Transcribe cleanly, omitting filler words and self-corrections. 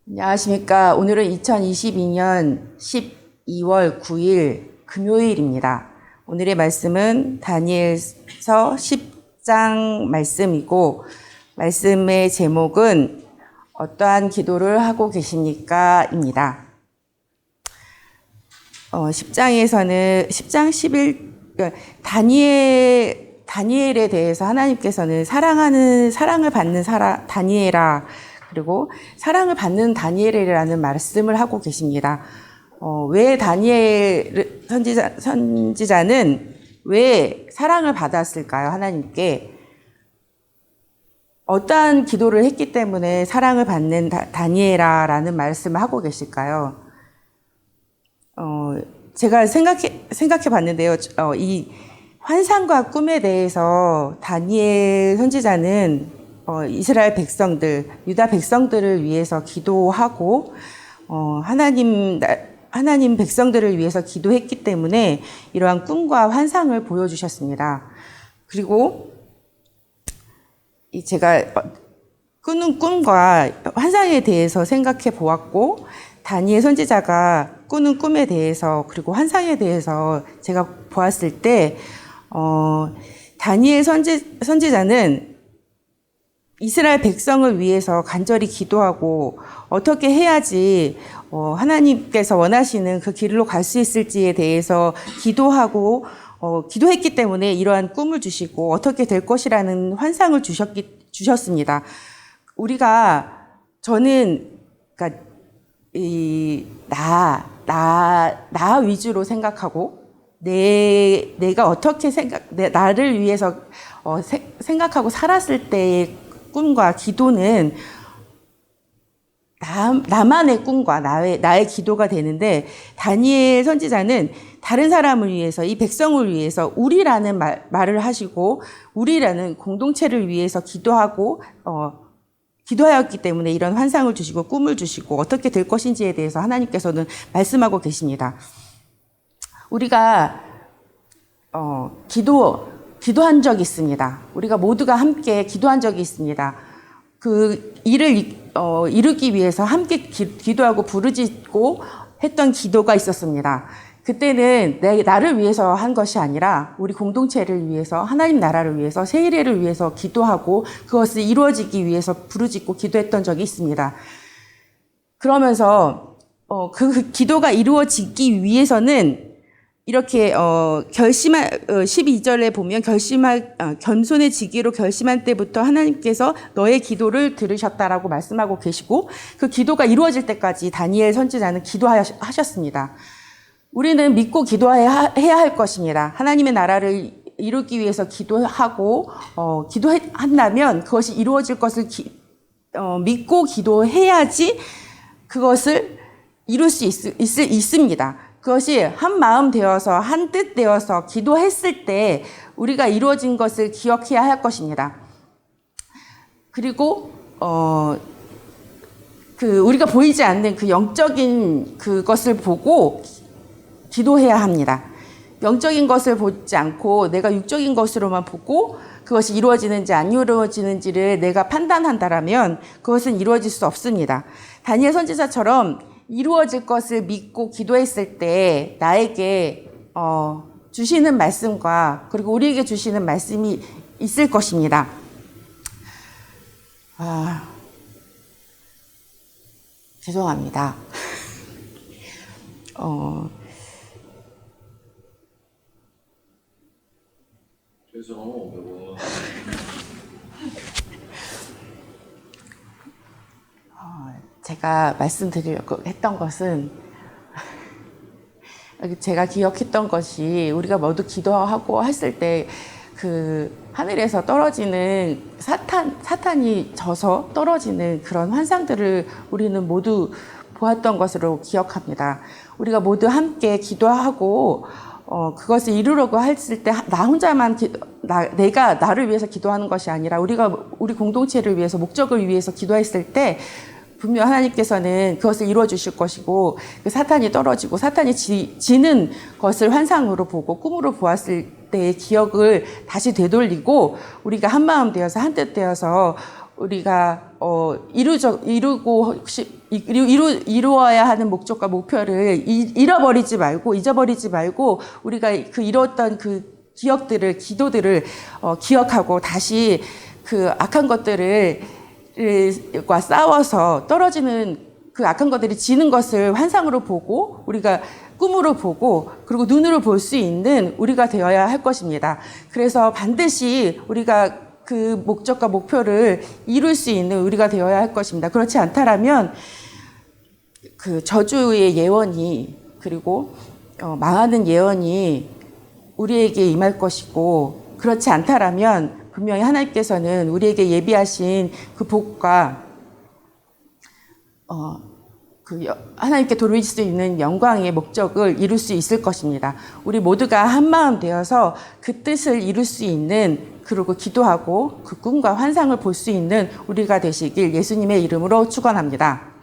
안녕하십니까. 오늘은 2022년 12월 9일 금요일입니다. 오늘의 말씀은 다니엘서 10장 말씀이고, 말씀의 제목은 어떠한 기도를 하고 계십니까? 입니다. 10장에서는 10장 11 다니엘에 대해서 하나님께서는 사랑을 받는 다니엘아, 그리고 사랑을 받는 다니엘이라는 말씀을 하고 계십니다. 왜 다니엘 선지자는 왜 사랑을 받았을까요? 하나님께 어떠한 기도를 했기 때문에 사랑을 받는 다니엘아라는 말씀을 하고 계실까요? 제가 생각해 봤는데요. 이 환상과 꿈에 대해서 다니엘 선지자는 이스라엘 백성들, 유다 백성들을 위해서 기도하고, 하나님 백성들을 위해서 기도했기 때문에 이러한 꿈과 환상을 보여주셨습니다. 그리고 제가 꾸는 꿈과 환상에 대해서 생각해 보았고, 다니엘 선지자가 꾸는 꿈에 대해서 그리고 환상에 대해서 제가 보았을 때, 다니엘 선지자는 이스라엘 백성을 위해서 간절히 기도하고 어떻게 해야지 하나님께서 원하시는 그 길로 갈 수 있을지에 대해서 기도하고 기도했기 때문에 이러한 꿈을 주시고 어떻게 될 것이라는 환상을 주셨습니다. 저는 그러니까 나 위주로 생각하고 내가 어떻게 나를 위해서 생각하고 살았을 때의 꿈과 기도는 나만의 꿈과 나의 기도가 되는데, 다니엘 선지자는 다른 사람을 위해서, 이 백성을 위해서 우리라는 말을 하시고 우리라는 공동체를 위해서 기도하였기 때문에 이런 환상을 주시고 꿈을 주시고 어떻게 될 것인지에 대해서 하나님께서는 말씀하고 계십니다. 우리가 기도한 적이 있습니다. 우리가 모두가 함께 기도한 적이 있습니다. 그 일을 이루기 위해서 함께 기도하고 부르짖고 했던 기도가 있었습니다. 그때는 나를 위해서 한 것이 아니라 우리 공동체를 위해서, 하나님 나라를 위해서, 세례를 위해서 기도하고 그것을 이루어지기 위해서 부르짖고 기도했던 적이 있습니다. 그러면서 그 기도가 이루어지기 위해서는 이렇게 12절에 보면 겸손해지기로 결심한 때부터 하나님께서 너의 기도를 들으셨다라고 말씀하고 계시고, 그 기도가 이루어질 때까지 다니엘 선지자는 기도하셨습니다. 우리는 믿고 기도해야 할 것입니다. 하나님의 나라를 이루기 위해서 기도하고 기도한다면 그것이 이루어질 것을 믿고 기도해야지 그것을 이룰 수 있습니다. 그것이 한 마음 되어서 한 뜻 되어서 기도했을 때 우리가 이루어진 것을 기억해야 할 것입니다. 그리고 우리가 보이지 않는 그 영적인 그것을 보고 기도해야 합니다. 영적인 것을 보지 않고 내가 육적인 것으로만 보고 그것이 이루어지는지 안 이루어지는지를 내가 판단한다라면 그것은 이루어질 수 없습니다. 다니엘 선지자처럼 이루어질 것을 믿고 기도했을 때 나에게 주시는 말씀과 그리고 우리에게 주시는 말씀이 있을 것입니다. 죄송합니다. 제가 말씀드리려고 했던 것은, 제가 기억했던 것이 우리가 모두 기도하고 했을 때 그 하늘에서 떨어지는 사탄이 져서 떨어지는 그런 환상들을 우리는 모두 보았던 것으로 기억합니다. 우리가 모두 함께 기도하고 그것을 이루려고 했을 때 나 혼자만 내가 나를 위해서 기도하는 것이 아니라 우리 공동체를 위해서, 목적을 위해서 기도했을 때 분명 하나님께서는 그것을 이루어 주실 것이고, 그 사탄이 떨어지고 사탄이 지는 것을 환상으로 보고 꿈으로 보았을 때의 기억을 다시 되돌리고 우리가 한 마음 되어서 한 뜻 되어서 우리가 이루어야 하는 목적과 목표를 잊어버리지 말고 우리가 그 이루었던 그 기도들을 기억하고 다시 그 악한 것들과 싸워서 떨어지는 그 악한 것들이 지는 것을 환상으로 보고 우리가 꿈으로 보고 그리고 눈으로 볼 수 있는 우리가 되어야 할 것입니다. 그래서 반드시 우리가 그 목적과 목표를 이룰 수 있는 우리가 되어야 할 것입니다. 그렇지 않다라면 그 저주의 예언이 그리고 망하는 예언이 우리에게 임할 것이고 그렇지 않다라면 분명히 하나님께서는 우리에게 예비하신 그 복과 하나님께 돌릴 수 있는 영광의 목적을 이룰 수 있을 것입니다. 우리 모두가 한마음 되어서 그 뜻을 이룰 수 있는 그리고 기도하고 그 꿈과 환상을 볼 수 있는 우리가 되시길 예수님의 이름으로 축원합니다.